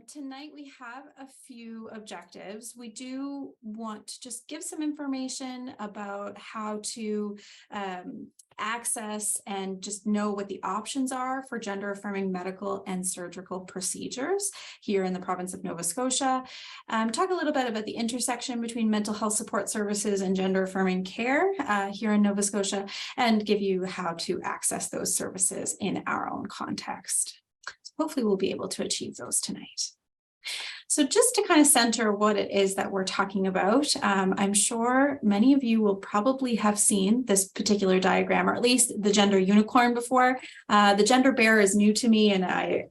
Tonight we have a few objectives. We do want to just give some information about how to access and just know what the options are for gender affirming medical and surgical procedures here in the province of Nova Scotia. Talk a little bit about the intersection between mental health support services and gender affirming care here in Nova Scotia, and give you how to access those services in our own context. Hopefully we'll be able to achieve those tonight. So just to kind of center what it is that we're talking about, I'm sure many of you will probably have seen this particular diagram, or at least the gender unicorn before. The gender bear is new to me, and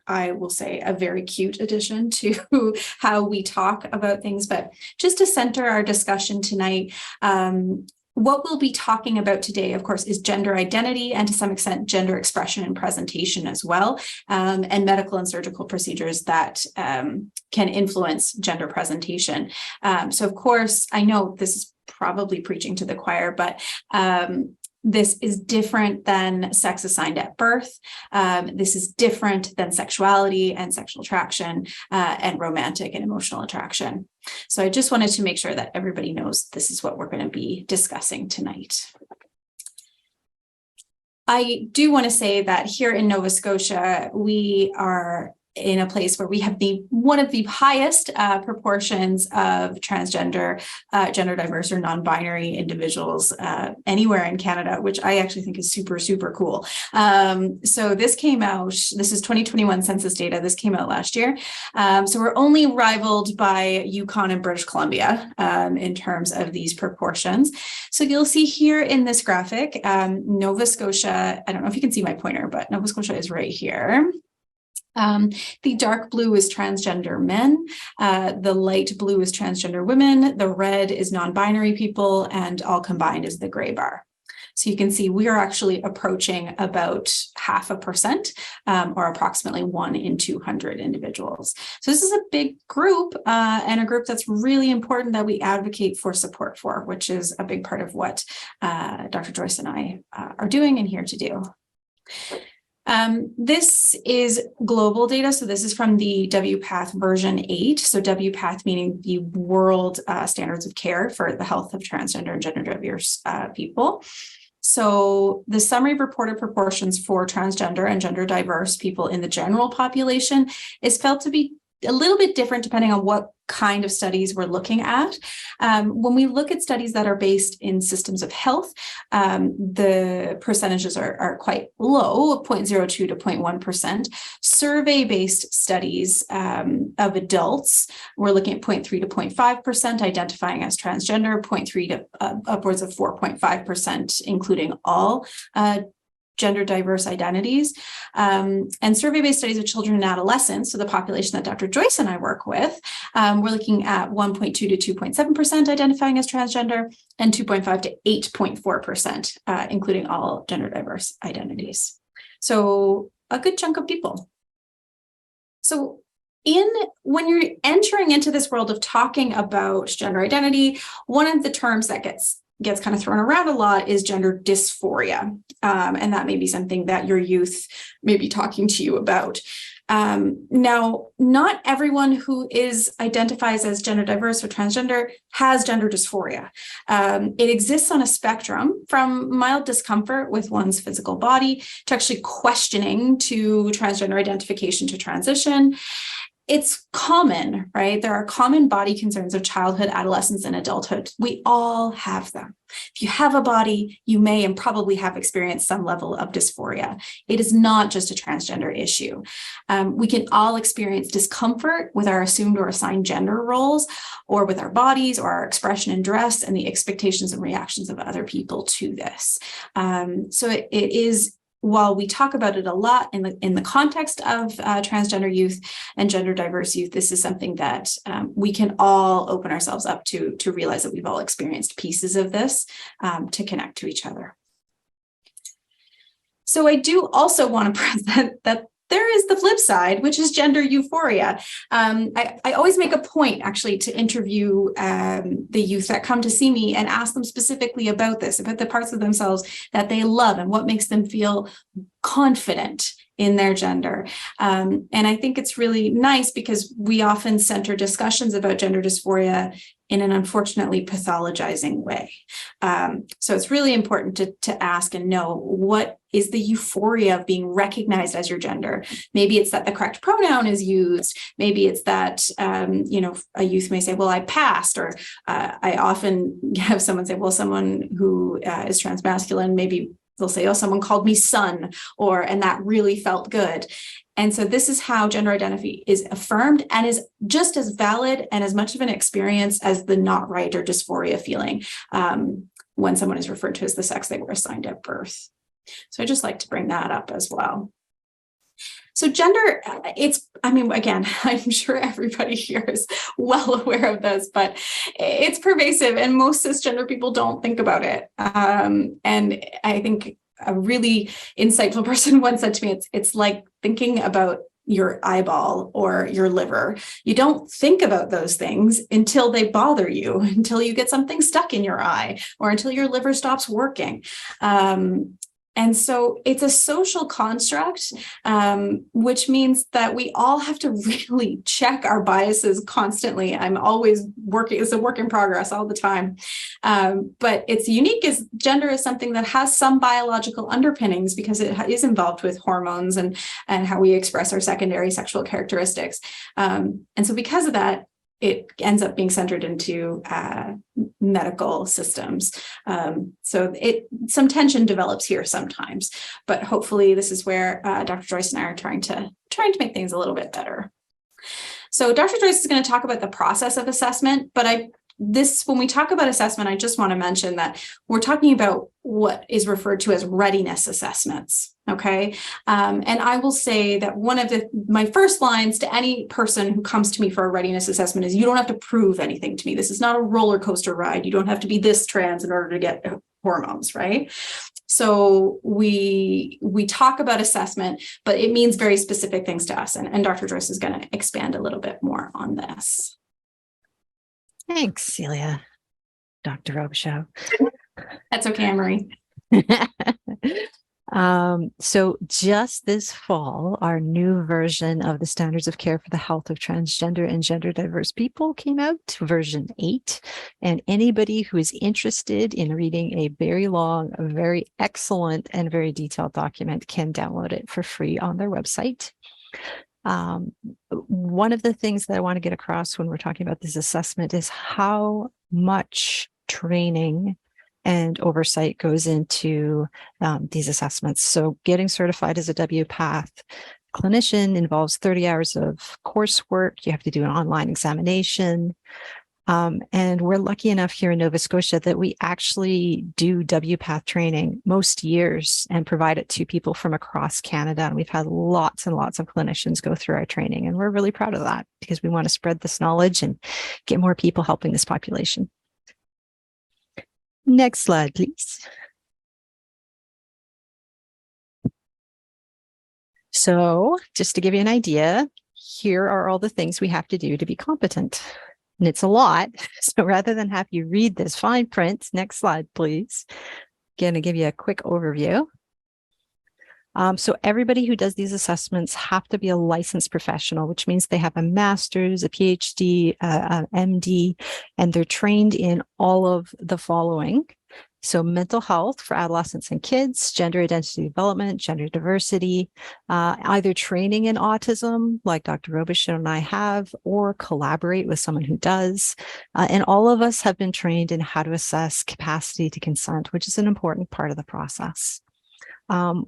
I will say a very cute addition to how we talk about things. But just to center our discussion tonight, what we'll be talking about today, of course, is gender identity and to some extent gender expression and presentation as well, and medical and surgical procedures that can influence gender presentation. So of course, I know this is probably preaching to the choir, but this is different than sex assigned at birth. This is different than sexuality and sexual attraction and romantic and emotional attraction. So I just wanted to make sure that everybody knows this is what we're going to be discussing tonight. I do want to say that here in Nova Scotia, we are in a place where we have one of the highest proportions of transgender, gender diverse or non-binary individuals anywhere in Canada, which I actually think is super, super cool. So this came out, this is 2021 census data. This came out last year. So we're only rivaled by Yukon and British Columbia in terms of these proportions. So you'll see here in this graphic, Nova Scotia, I don't know if you can see my pointer, but Nova Scotia is right here. The dark blue is transgender men, the light blue is transgender women, the red is non-binary people, and all combined is the gray bar. So you can see we are actually approaching about 0.5%, or approximately 1 in 200 individuals. So this is a big group, and a group that's really important that we advocate for support for, which is a big part of what Dr. Joyce and I are doing and here to do. This is global data. So this is from the WPATH version 8. So WPATH meaning the world standards of care for the health of transgender and gender diverse people. So the summary of reported proportions for transgender and gender diverse people in the general population is felt to be a little bit different depending on what kind of studies we're looking at. When we look at studies that are based in systems of health, the percentages are quite low, 0.02 to 0.1%. Survey-based studies of adults, we're looking at 0.3 to 0.5%, identifying as transgender, 0.3 to upwards of 4.5%, including all gender diverse identities, and survey-based studies of children and adolescents, so the population that Dr. Joyce and I work with, we're looking at 1.2 to 2.7% identifying as transgender, and 2.5 to 8.4%, including all gender diverse identities. So a good chunk of people. So when you're entering into this world of talking about gender identity, one of the terms that gets kind of thrown around a lot is gender dysphoria. And that may be something that your youth may be talking to you about. Now, not everyone who identifies as gender diverse or transgender has gender dysphoria. It exists on a spectrum from mild discomfort with one's physical body to actually questioning to transgender identification to transition. It's common, right? There are common body concerns of childhood, adolescence, and adulthood. We all have them. If you have a body, you may and probably have experienced some level of dysphoria. It is not just a transgender issue. We can all experience discomfort with our assumed or assigned gender roles, or with our bodies, or our expression and dress, and the expectations and reactions of other people to this. So it is, while we talk about it a lot in the context of transgender youth and gender diverse youth, this is something that we can all open ourselves up to realize that we've all experienced pieces of this to connect to each other. So I do also want to present that there is the flip side, which is gender euphoria. I always make a point actually to interview the youth that come to see me and ask them specifically about this, about the parts of themselves that they love and what makes them feel confident in their gender. And I think it's really nice because we often center discussions about gender dysphoria in an unfortunately pathologizing way. So it's really important to ask and know, what is the euphoria of being recognized as your gender? Maybe it's that the correct pronoun is used. Maybe it's that, a youth may say, well, I passed, or I often have someone say, well, someone who is transmasculine, maybe they'll say, oh, someone called me son, and that really felt good. And so this is how gender identity is affirmed and is just as valid and as much of an experience as the not right or dysphoria feeling when someone is referred to as the sex they were assigned at birth. So I just like to bring that up as well. So gender, again, I'm sure everybody here is well aware of this, but it's pervasive and most cisgender people don't think about it. And I think a really insightful person once said to me, it's like thinking about your eyeball or your liver. You don't think about those things until they bother you, until you get something stuck in your eye, or until your liver stops working. And so it's a social construct, which means that we all have to really check our biases constantly. I'm always working, it's a work in progress all the time. But it's unique as gender is something that has some biological underpinnings because it is involved with hormones and how we express our secondary sexual characteristics. And so because of that, it ends up being centered into medical systems. So some tension develops here sometimes, but hopefully this is where Dr. Joyce and I are trying to make things a little bit better. So Dr. Joyce is going to talk about the process of assessment, but when we talk about assessment, I just want to mention that we're talking about what is referred to as readiness assessments. Okay. And I will say that one of my first lines to any person who comes to me for a readiness assessment is, you don't have to prove anything to me. This is not a roller coaster ride. You don't have to be this trans in order to get hormones, right? So we talk about assessment, but it means very specific things to us. And Dr. Joyce is going to expand a little bit more on this. Thanks, Celia. Dr. Robichaud. That's okay, Anne-Marie. So just this fall, our new version of the Standards of Care for the Health of Transgender and Gender Diverse People came out, version 8. And anybody who is interested in reading a very long, very excellent, and very detailed document can download it for free on their website. One of the things that I want to get across when we're talking about this assessment is how much training and oversight goes into these assessments. So getting certified as a WPATH clinician involves 30 hours of coursework. You have to do an online examination. And we're lucky enough here in Nova Scotia that we actually do WPATH training most years and provide it to people from across Canada. And we've had lots and lots of clinicians go through our training. And we're really proud of that because we want to spread this knowledge and get more people helping this population. Next slide, please. So just to give you an idea, here are all the things we have to do to be competent. And it's a lot. So rather than have you read this fine print, next slide, please. Going to give you a quick overview. So everybody who does these assessments have to be a licensed professional, which means they have a master's, a PhD, an MD, and they're trained in all of the following. So mental health for adolescents and kids, gender identity development, gender diversity, either training in autism, like Dr. Robichaud and I have, or collaborate with someone who does. And all of us have been trained in how to assess capacity to consent, which is an important part of the process.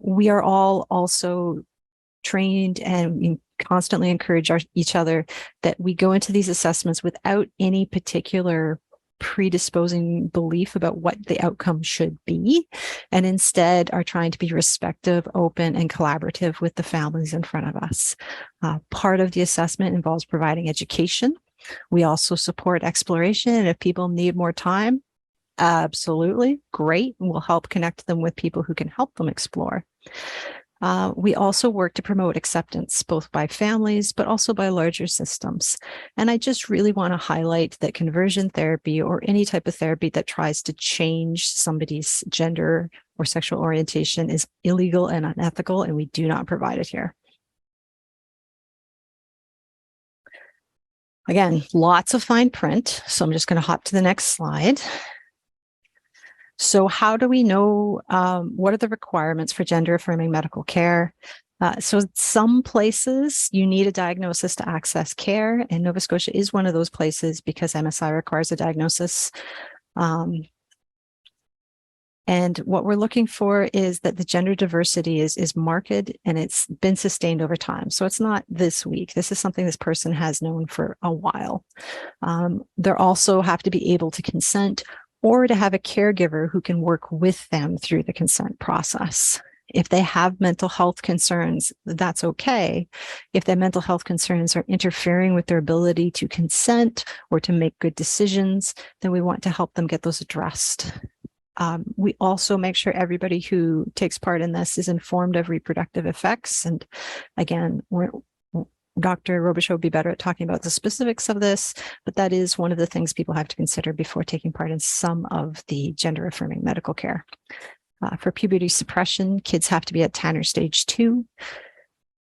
We are all also trained and constantly encourage each other that we go into these assessments without any particular predisposing belief about what the outcome should be, and instead are trying to be respectful, open, and collaborative with the families in front of us. Part of the assessment involves providing education. We also support exploration, and if people need more time, absolutely great, and we'll help connect them with people who can help them explore. We also work to promote acceptance, both by families, but also by larger systems. And I just really want to highlight that conversion therapy, or any type of therapy that tries to change somebody's gender or sexual orientation is illegal and unethical, and we do not provide it here. Again, lots of fine print. So I'm just going to hop to the next slide. So how do we know what are the requirements for gender affirming medical care? So some places you need a diagnosis to access care, and Nova Scotia is one of those places because MSI requires a diagnosis. And what we're looking for is that the gender diversity is marked and it's been sustained over time. So it's not this week. This is something this person has known for a while. They also have to be able to consent or to have a caregiver who can work with them through the consent process. If they have mental health concerns, that's okay. If their mental health concerns are interfering with their ability to consent or to make good decisions, then we want to help them get those addressed. We also make sure everybody who takes part in this is informed of reproductive effects. And again, Dr. Robichaud would be better at talking about the specifics of this, but that is one of the things people have to consider before taking part in some of the gender affirming medical care. For puberty suppression, kids have to be at Tanner stage 2.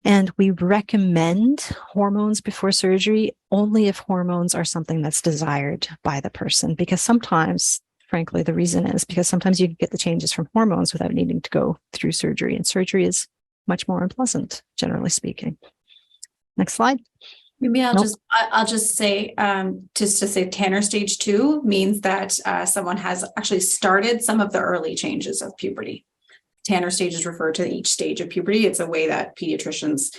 And we recommend hormones before surgery only if hormones are something that's desired by the person, because sometimes, frankly, the reason is because sometimes you can get the changes from hormones without needing to go through surgery, and surgery is much more unpleasant, generally speaking. Next slide. Maybe I'll just say, just to say Tanner stage 2 means that someone has actually started some of the early changes of puberty. Tanner stages refer to each stage of puberty. It's a way that pediatricians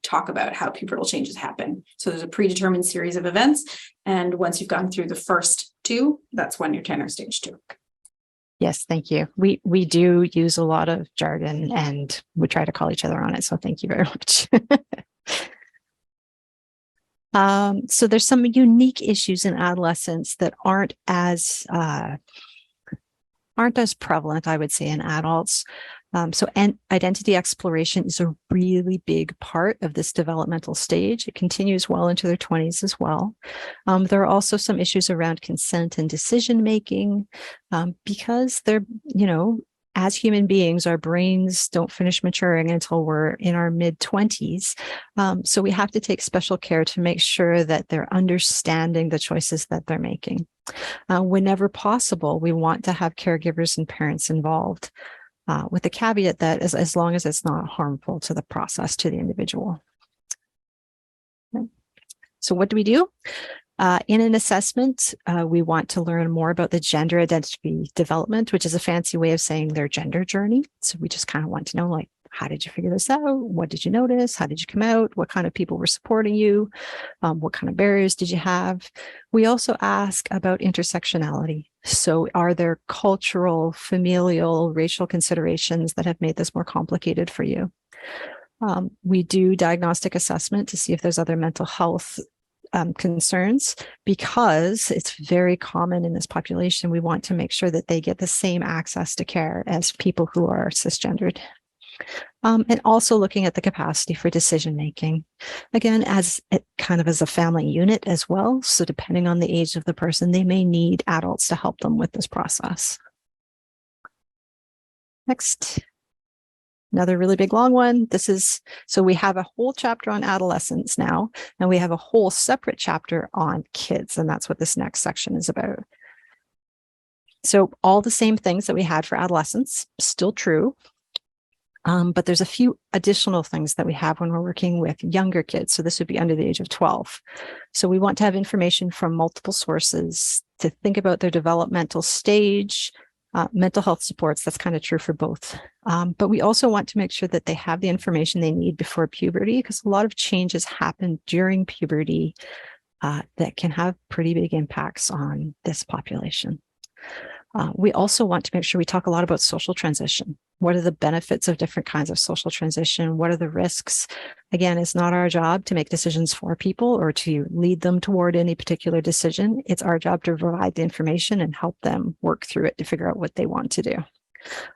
talk about how pubertal changes happen. So there's a predetermined series of events. And once you've gone through the first 2, that's when you're Tanner stage 2. Yes, thank you. We do use a lot of jargon and we try to call each other on it. So thank you very much. So there's some unique issues in adolescence that aren't as prevalent, I would say, in adults. So identity exploration is a really big part of this developmental stage. It continues well into their 20s as well. There are also some issues around consent and decision making because they're, as human beings, our brains don't finish maturing until we're in our mid-20s. So we have to take special care to make sure that they're understanding the choices that they're making. Whenever possible, we want to have caregivers and parents involved, with the caveat that as long as it's not harmful to the process, to the individual. Okay. So what do we do? In an assessment, we want to learn more about the gender identity development, which is a fancy way of saying their gender journey. So we just kind of want to know, like, how did you figure this out? What did you notice? How did you come out? What kind of people were supporting you? What kind of barriers did you have? We also ask about intersectionality. So are there cultural, familial, racial considerations that have made this more complicated for you? We do diagnostic assessment to see if there's other mental health concerns, because it's very common in this population. We want to make sure that they get the same access to care as people who are cisgendered. And also looking at the capacity for decision making, again, as a family unit as well. So depending on the age of the person, they may need adults to help them with this process. Next. Another really big long one. So we have a whole chapter on adolescents now, and we have a whole separate chapter on kids, and that's what this next section is about. So all the same things that we had for adolescents, still true. But there's a few additional things that we have when we're working with younger kids. So this would be under the age of 12. So we want to have information from multiple sources to think about their developmental stage, mental health supports. That's kind of true for both. But we also want to make sure that they have the information they need before puberty, because a lot of changes happen during puberty that can have pretty big impacts on this population. We also want to make sure we talk a lot about social transition. What are the benefits of different kinds of social transition? What are the risks? Again, it's not our job to make decisions for people or to lead them toward any particular decision. It's our job to provide the information and help them work through it to figure out what they want to do.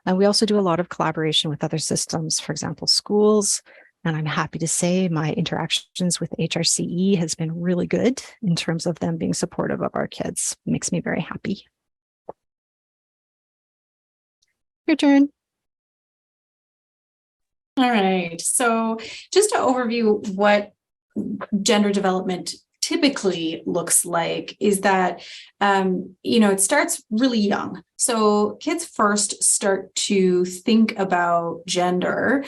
And we also do a lot of collaboration with other systems, for example, schools. And I'm happy to say my interactions with HRCE has been really good in terms of them being supportive of our kids. It makes me very happy. Your turn. All right. So just to overview what gender development typically looks like is that, it starts really young. So kids first start to think about gender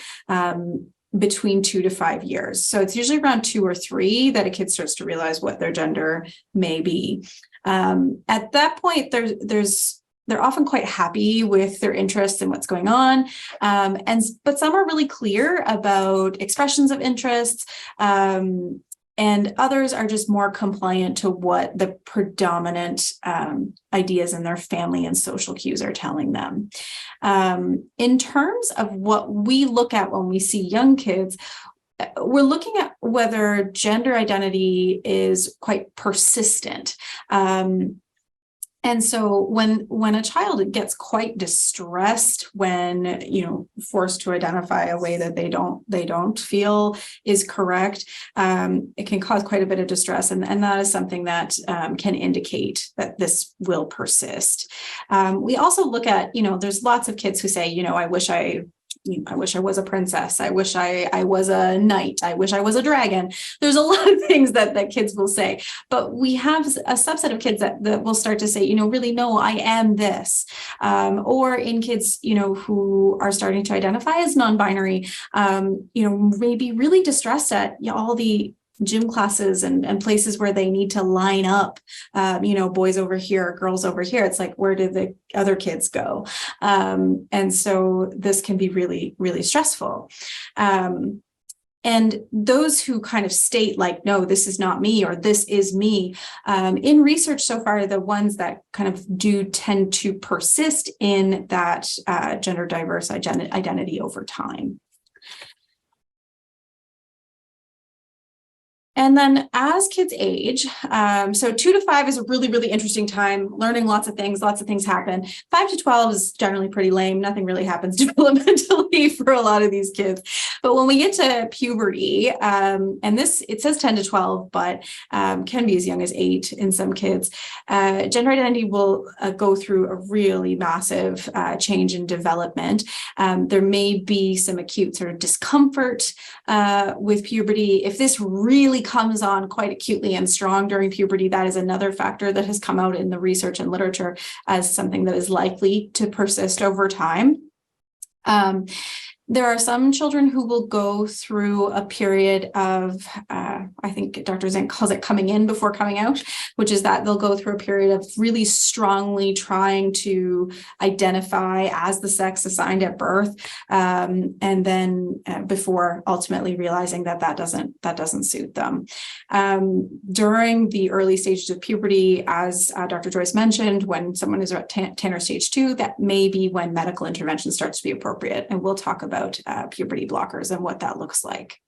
between 2 to 5 years. So it's usually around 2 or 3 that a kid starts to realize what their gender may be. At that point, they're often quite happy with their interests and what's going on. But some are really clear about expressions of interests, and others are just more compliant to what the predominant ideas in their family and social cues are telling them. In terms of what we look at when we see young kids, we're looking at whether gender identity is quite persistent. And so when a child gets quite distressed when, forced to identify a way that they don't feel is correct, it can cause quite a bit of distress. And that is something that can indicate that this will persist. We also look at, there's lots of kids who say, I wish I was a princess. I wish I was a knight. I wish I was a dragon. There's a lot of things that kids will say, but we have a subset of kids that will start to say, really, no, I am this. Or in kids, who are starting to identify as non-binary, maybe really distressed at all the gym classes and places where they need to line up, boys over here, girls over here. It's like, where did the other kids go? And so this can be really, really stressful. And those who kind of state like, no, this is not me, or this is me, in research so far, the ones that kind of do tend to persist in that gender diverse identity over time. And then as kids age, so 2 to 5 is a really, really interesting time, learning lots of things happen. 5 to 12 is generally pretty lame. Nothing really happens developmentally for a lot of these kids. But when we get to puberty, and it says 10 to 12, but can be as young as 8 in some kids, gender identity will go through a really massive change in development. There may be some acute sort of discomfort with puberty. If this really comes on quite acutely and strong during puberty, that is another factor that has come out in the research and literature as something that is likely to persist over time. There are some children who will go through a period of, I think Dr. Zink calls it coming in before coming out, which is that they'll go through a period of really strongly trying to identify as the sex assigned at birth, and then before ultimately realizing that doesn't suit them. During the early stages of puberty, as Dr. Joyce mentioned, when someone is at Tanner stage 2, that may be when medical intervention starts to be appropriate, and we'll talk about puberty blockers and what that looks like.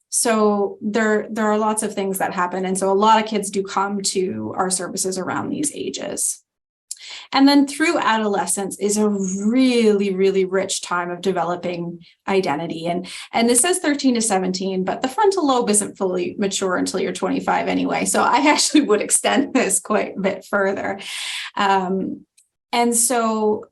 So there are lots of things that happen. And so a lot of kids do come to our services around these ages. And then through adolescence is a really, really rich time of developing identity. And this says 13 to 17, but the frontal lobe isn't fully mature until you're 25 anyway. So I actually would extend this quite a bit further. And so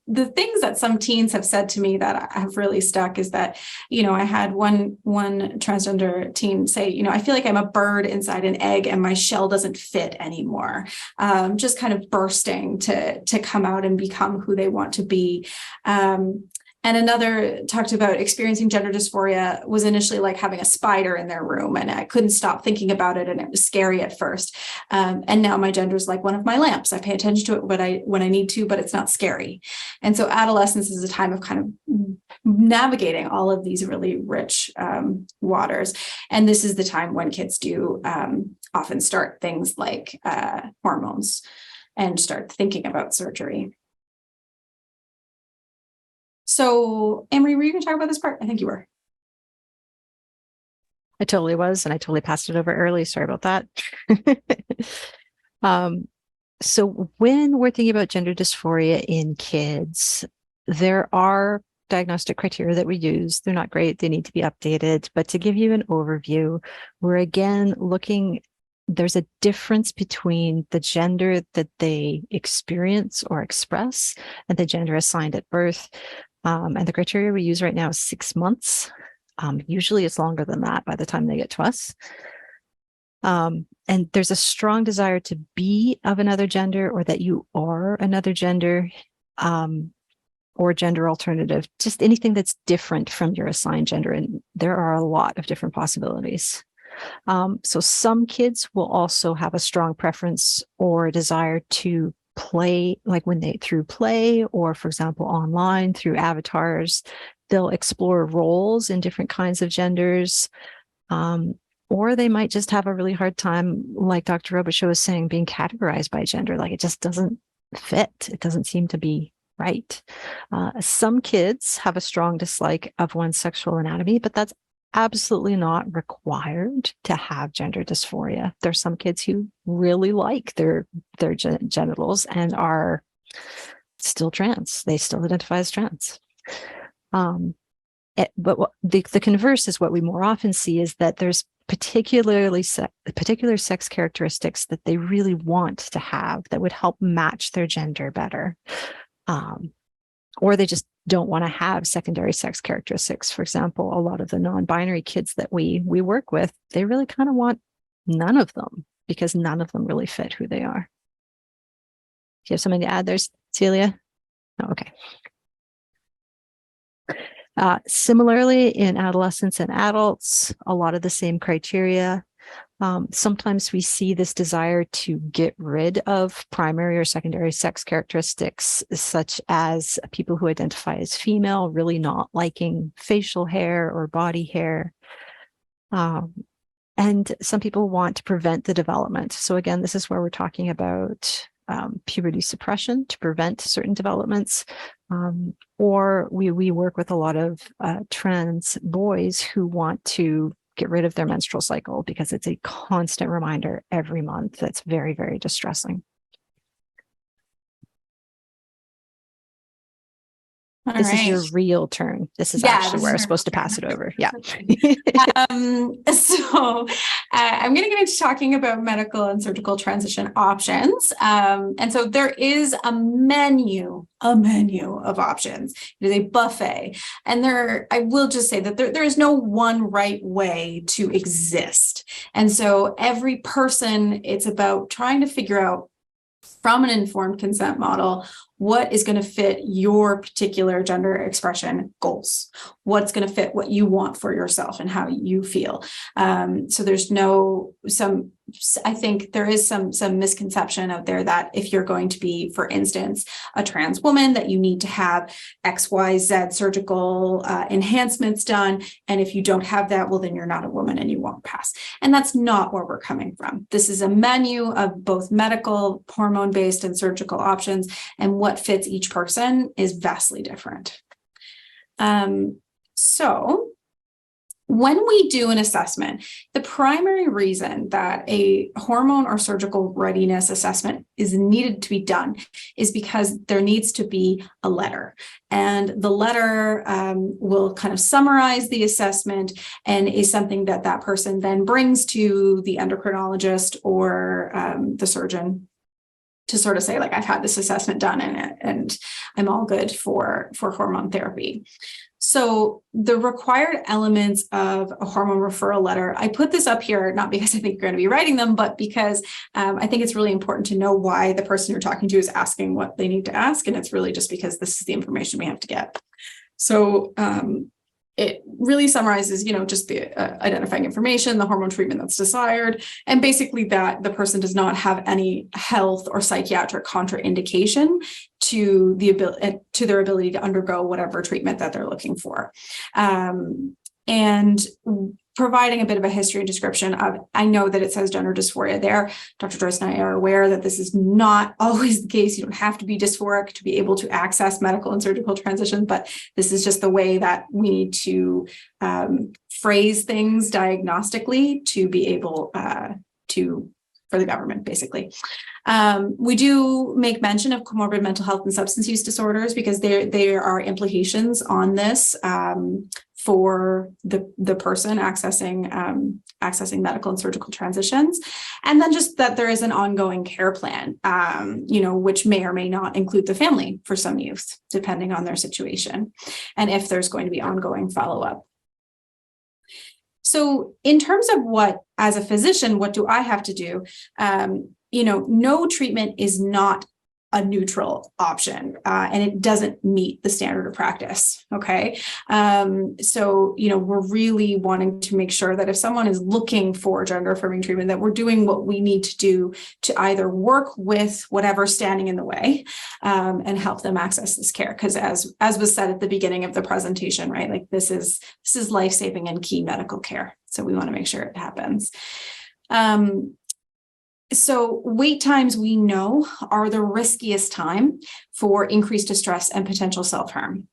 the things that some teens have said to me that have really stuck is that, I had one transgender teen say, I feel like I'm a bird inside an egg and my shell doesn't fit anymore. Just kind of bursting to come out and become who they want to be. And another talked about experiencing gender dysphoria was initially like having a spider in their room, and I couldn't stop thinking about it, and it was scary at first. And now my gender is like one of my lamps. I pay attention to it when I need to, but it's not scary. And so adolescence is a time of kind of navigating all of these really rich waters. And this is the time when kids do often start things like hormones and start thinking about surgery. So, Amory, were you going to talk about this part? I think you were. I totally was, and I totally passed it over early. Sorry about that. So when we're thinking about gender dysphoria in kids, there are diagnostic criteria that we use. They're not great. They need to be updated. But to give you an overview, we're again looking there's a difference between the gender that they experience or express and the gender assigned at birth. And the criteria we use right now is 6 months. Usually it's longer than that by the time they get to us. And there's a strong desire to be of another gender, or that you are another gender, or gender alternative, just anything that's different from your assigned gender. And there are a lot of different possibilities. So some kids will also have a strong preference or a desire to play, like when they through play, or for example, online through avatars, they'll explore roles in different kinds of genders. Or they might just have a really hard time, like Dr. Robichaud was saying, being categorized by gender. Like it just doesn't fit. It doesn't seem to be right. Some kids have a strong dislike of one's sexual anatomy, but that's absolutely not required to have gender dysphoria. There's some kids who really like their genitals and are still trans. They still identify as trans. But the converse is what we more often see, is that there's particular sex characteristics that they really want to have that would help match their gender better. Or they just don't want to have secondary sex characteristics. For example, a lot of the non-binary kids that we work with, they really kind of want none of them, because none of them really fit who they are. Do you have something to add there, Celia? Oh, okay. Similarly, in adolescents and adults, a lot of the same criteria. Sometimes we see this desire to get rid of primary or secondary sex characteristics, such as people who identify as female, really not liking facial hair or body hair. And some people want to prevent the development. So again, this is where we're talking about puberty suppression to prevent certain developments. Or we work with a lot of trans boys who want to get rid of their menstrual cycle because it's a constant reminder every month. That's very, very distressing. This is your real turn. This is actually where I'm supposed to pass it over. Yeah. So I'm going to get into talking about medical and surgical transition options. And so there is a menu of options. It is a buffet. And I will just say that there is no one right way to exist. And so every person, it's about trying to figure out from an informed consent model, what is going to fit your particular gender expression goals? What's going to fit what you want for yourself and how you feel? So there's I think there is some misconception out there that if you're going to be, for instance, a trans woman, that you need to have XYZ surgical enhancements done. And if you don't have that, well, then you're not a woman and you won't pass. And that's not where we're coming from. This is a menu of both medical, hormone-based, and surgical options. And what fits each person is vastly different. So when we do an assessment, the primary reason that a hormone or surgical readiness assessment is needed to be done is because there needs to be a letter. And the letter will kind of summarize the assessment and is something that person then brings to the endocrinologist or the surgeon to sort of say, like, I've had this assessment done and I'm all good for hormone therapy. So the required elements of a hormone referral letter, I put this up here, not because I think you're going to be writing them, but because I think it's really important to know why the person you're talking to is asking what they need to ask. And it's really just because this is the information we have to get. So it really summarizes, just the identifying information, the hormone treatment that's desired, and basically that the person does not have any health or psychiatric contraindication to their ability to undergo whatever treatment that they're looking for. And providing a bit of a history and description of, I know that it says gender dysphoria there. Dr. Joyce and I are aware that this is not always the case. You don't have to be dysphoric to be able to access medical and surgical transition, but this is just the way that we need to phrase things diagnostically to be able for the government, basically. We do make mention of comorbid mental health and substance use disorders because there are implications on this for the person accessing medical and surgical transitions. And then just that there is an ongoing care plan, which may or may not include the family for some youth, depending on their situation, and if there's going to be ongoing follow-up. So in terms of what, as a physician, what do I have to do? No treatment is not a neutral option, and it doesn't meet the standard of practice. Okay. We're really wanting to make sure that if someone is looking for gender affirming treatment, that we're doing what we need to do to either work with whatever's standing in the way, and help them access this care. Because as was said at the beginning of the presentation, right, like this is life-saving and key medical care. So we want to make sure it happens. So wait times, we know, are the riskiest time for increased distress and potential self-harm.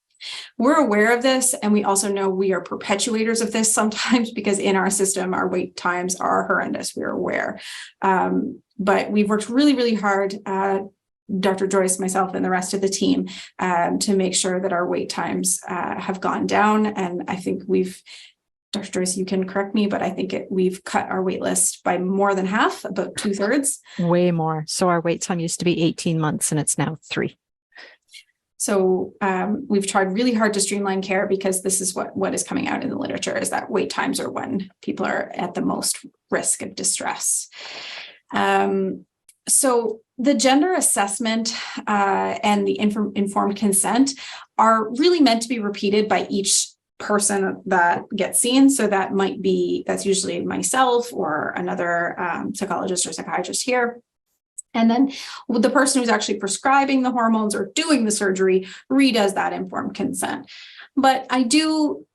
We're aware of this, and we also know we are perpetuators of this sometimes because in our system, our wait times are horrendous. We're aware. But we've worked really, really hard, Dr. Joyce, myself, and the rest of the team, to make sure that our wait times have gone down. And I think Dr. Joyce, you can correct me, but I think we've cut our wait list by more than half, about 2/3. Way more. So our wait time used to be 18 months and it's now 3. So we've tried really hard to streamline care, because this is what is coming out in the literature, is that wait times are when people are at the most risk of distress. So the gender assessment and the informed consent are really meant to be repeated by each person that gets seen. So that's usually myself or another psychologist or psychiatrist here. And then the person who's actually prescribing the hormones or doing the surgery redoes that informed consent. But I do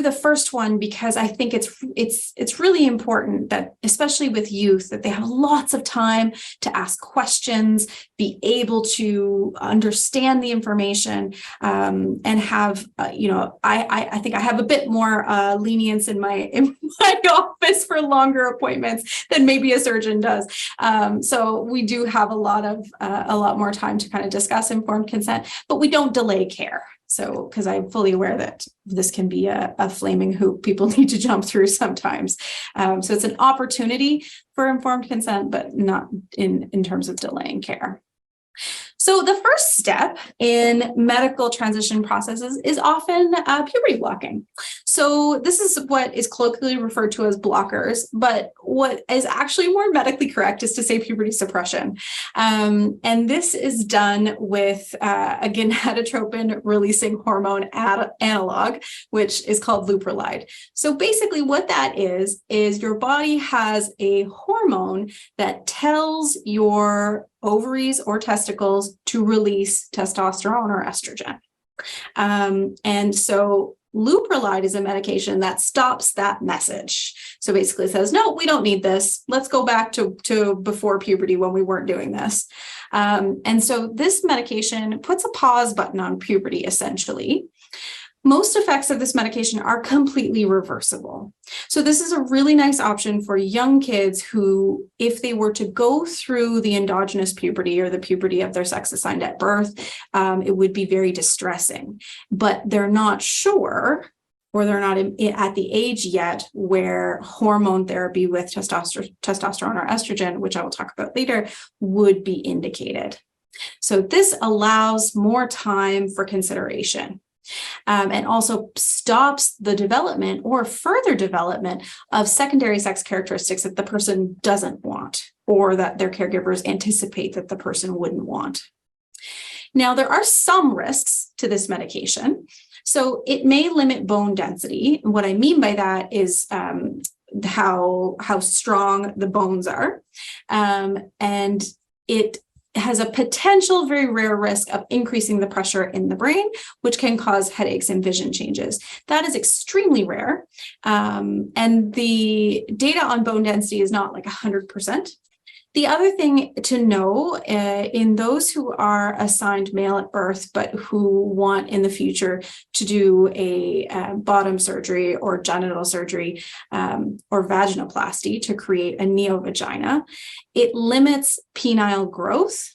the first one because I think it's really important that, especially with youth, that they have lots of time to ask questions, be able to understand the information, and have, I think I have a bit more lenience in my office for longer appointments than maybe a surgeon does. So we do have a lot more time to kind of discuss informed consent, but we don't delay care. So, because I'm fully aware that this can be a flaming hoop people need to jump through sometimes. So it's an opportunity for informed consent, but not in terms of delaying care. So the first step in medical transition processes is often puberty blocking. So this is what is colloquially referred to as blockers, but what is actually more medically correct is to say puberty suppression. And this is done with a gonadotropin releasing hormone analog, which is called Leuprolide. So basically what that is your body has a hormone that tells your ovaries or testicles to release testosterone or estrogen. And so Leuprolide is a medication that stops that message. So basically it says, no, we don't need this. Let's go back to before puberty when we weren't doing this. And so this medication puts a pause button on puberty, essentially. Most effects of this medication are completely reversible. So this is a really nice option for young kids who, if they were to go through the endogenous puberty or the puberty of their sex assigned at birth, it would be very distressing, but they're not sure, or they're not at the age yet where hormone therapy with testosterone or estrogen, which I will talk about later, would be indicated. So this allows more time for consideration. And also stops the development or further development of secondary sex characteristics that the person doesn't want, or that their caregivers anticipate that the person wouldn't want. Now, there are some risks to this medication. So it may limit bone density. And what I mean by that is how strong the bones are. And it has a potential very rare risk of increasing the pressure in the brain, which can cause headaches and vision changes. That is extremely rare. And the data on bone density is not like 100%. The other thing to know, in those who are assigned male at birth, but who want in the future to do a bottom surgery or genital surgery or vaginoplasty to create a neovagina, it limits penile growth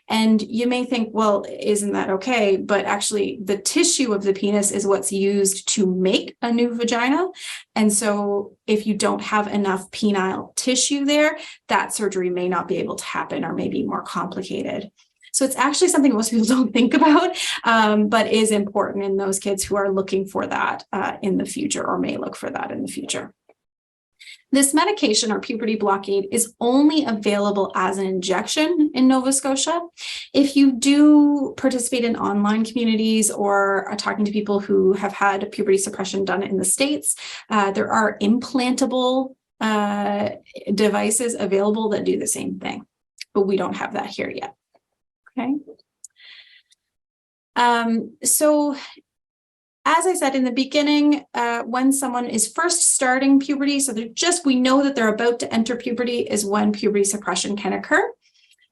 And you may think, well, isn't that okay? But actually, the tissue of the penis is what's used to make a new vagina. And so if you don't have enough penile tissue there, that surgery may not be able to happen or may be more complicated. So it's actually something most people don't think about, but is important in those kids who are looking for that in the future or may look for that in the future. This medication or puberty blockade is only available as an injection in Nova Scotia. If you do participate in online communities or are talking to people who have had puberty suppression done in the States, there are implantable devices available that do the same thing, but we don't have that here yet. Okay. So as I said in the beginning, when someone is first starting puberty, so we know that they're about to enter puberty, is when puberty suppression can occur.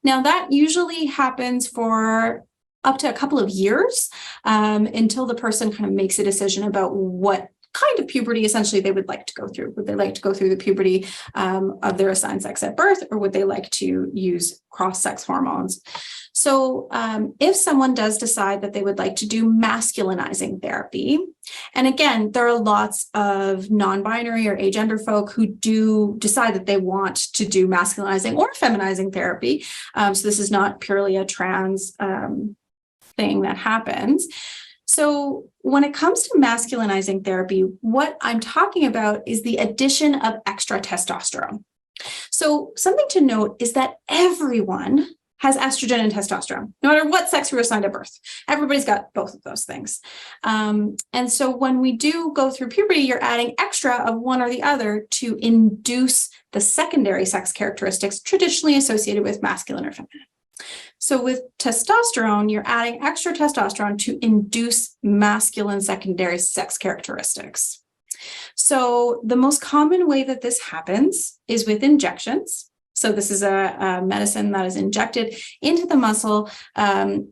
Now that usually happens for up to a couple of years until the person kind of makes a decision about what kind of puberty essentially they would like to go through. Would they like to go through the puberty of their assigned sex at birth, or would they like to use cross-sex hormones? So if someone does decide that they would like to do masculinizing therapy, and again, there are lots of non-binary or agender folk who do decide that they want to do masculinizing or feminizing therapy. So this is not purely a trans thing that happens. So when it comes to masculinizing therapy, what I'm talking about is the addition of extra testosterone. So something to note is that everyone has estrogen and testosterone, no matter what sex you were assigned at birth. Everybody's got both of those things. And so when we do go through puberty, you're adding extra of one or the other to induce the secondary sex characteristics traditionally associated with masculine or feminine. So with testosterone, you're adding extra testosterone to induce masculine secondary sex characteristics. So the most common way that this happens is with injections. So this is a medicine that is injected into the muscle,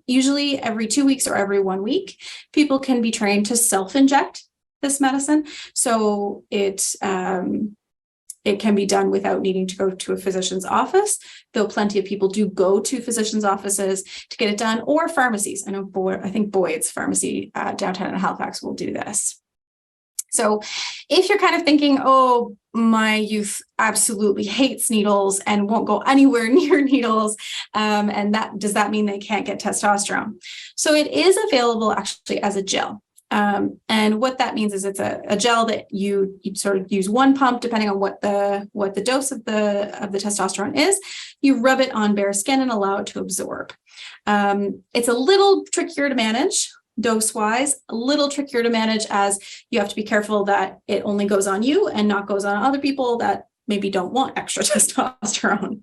usually every 2 weeks or every 1 week. People can be trained to self-inject this medicine. So it can be done without needing to go to a physician's office, though plenty of people do go to physicians' offices to get it done, or pharmacies. I think Boyd's Pharmacy downtown in Halifax will do this. So if you're kind of thinking, oh, my youth absolutely hates needles and won't go anywhere near needles, and does that mean they can't get testosterone? So it is available actually as a gel. And what that means is it's a gel that you sort of use one pump, depending on what the dose of the testosterone is. You rub it on bare skin and allow it to absorb. It's a little trickier to manage. Dose-wise, a little trickier to manage, as you have to be careful that it only goes on you and not goes on other people that maybe don't want extra testosterone.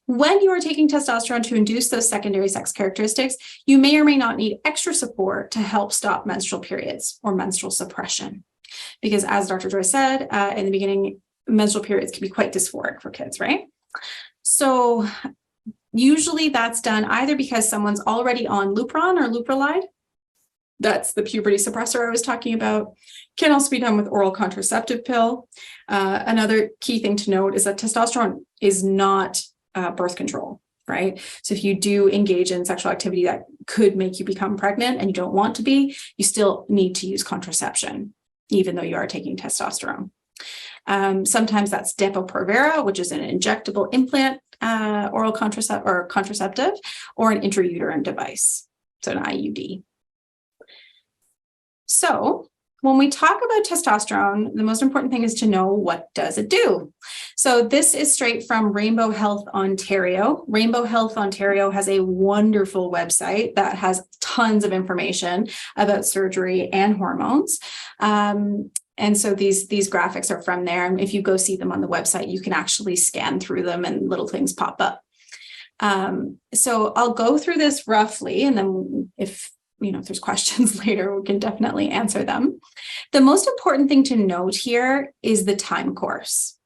When you are taking testosterone to induce those secondary sex characteristics, you may or may not need extra support to help stop menstrual periods or menstrual suppression. Because as Dr. Joyce said in the beginning, menstrual periods can be quite dysphoric for kids, right? So usually that's done either because someone's already on Lupron or Leuprolide. That's the puberty suppressor I was talking about. Can also be done with oral contraceptive pill. Another key thing to note is that testosterone is not birth control, right? So if you do engage in sexual activity that could make you become pregnant and you don't want to be, you still need to use contraception, even though you are taking testosterone. Sometimes that's Depo-Provera, which is an injectable implant oral contraceptive, or an intrauterine device, so an IUD. So when we talk about testosterone, the most important thing is to know, what does it do? So this is straight from Rainbow Health Ontario. Rainbow Health Ontario has a wonderful website that has tons of information about surgery and hormones. And so these graphics are from there. And if you go see them on the website, you can actually scan through them and little things pop up. So I'll go through this roughly, and then if there's questions later, we can definitely answer them. The most important thing to note here is the time course.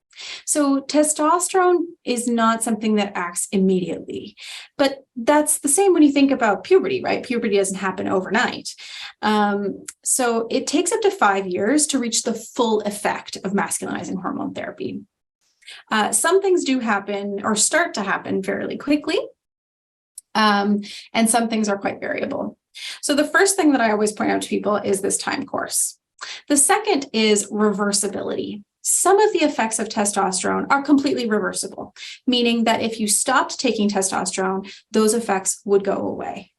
So testosterone is not something that acts immediately, but that's the same when you think about puberty, right? Puberty doesn't happen overnight. So it takes up to 5 years to reach the full effect of masculinizing hormone therapy. Some things do happen or start to happen fairly quickly. And some things are quite variable. So the first thing that I always point out to people is this time course. The second is reversibility. Some of the effects of testosterone are completely reversible, meaning that if you stopped taking testosterone, those effects would go away.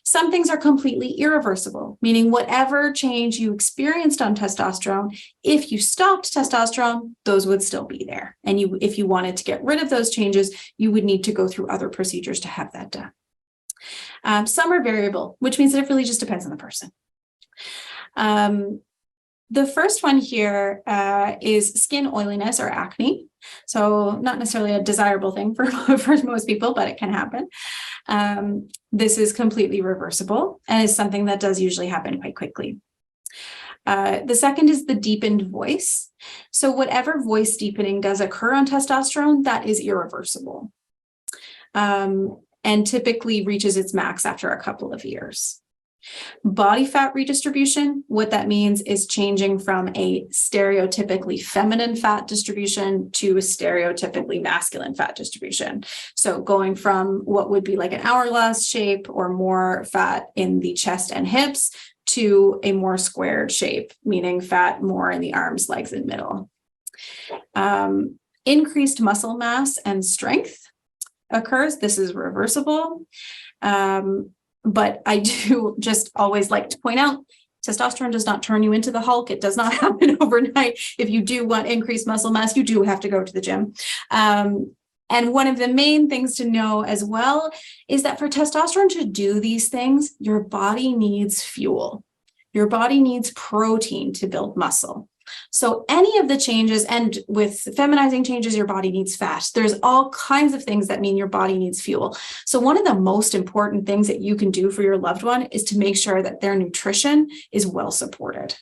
Some things are completely irreversible, meaning whatever change you experienced on testosterone, if you stopped testosterone, those would still be there. And if you wanted to get rid of those changes, you would need to go through other procedures to have that done. Some are variable, which means that it really just depends on the person. The first one here is skin oiliness or acne. So not necessarily a desirable thing for most people, but it can happen. This is completely reversible and is something that does usually happen quite quickly. The second is the deepened voice. So whatever voice deepening does occur on testosterone, that is irreversible. And typically reaches its max after a couple of years. Body fat redistribution, what that means is changing from a stereotypically feminine fat distribution to a stereotypically masculine fat distribution. So going from what would be like an hourglass shape or more fat in the chest and hips to a more squared shape, meaning fat more in the arms, legs, and middle. Increased muscle mass and strength occurs. This is reversible. But I do just always like to point out, testosterone does not turn you into the Hulk. It does not happen overnight. If you do want increased muscle mass, you do have to go to the gym. And one of the main things to know as well is that for testosterone to do these things, your body needs fuel. Your body needs protein to build muscle. So any of the changes, and with feminizing changes, your body needs fat. There's all kinds of things that mean your body needs fuel. So one of the most important things that you can do for your loved one is to make sure that their nutrition is well supported.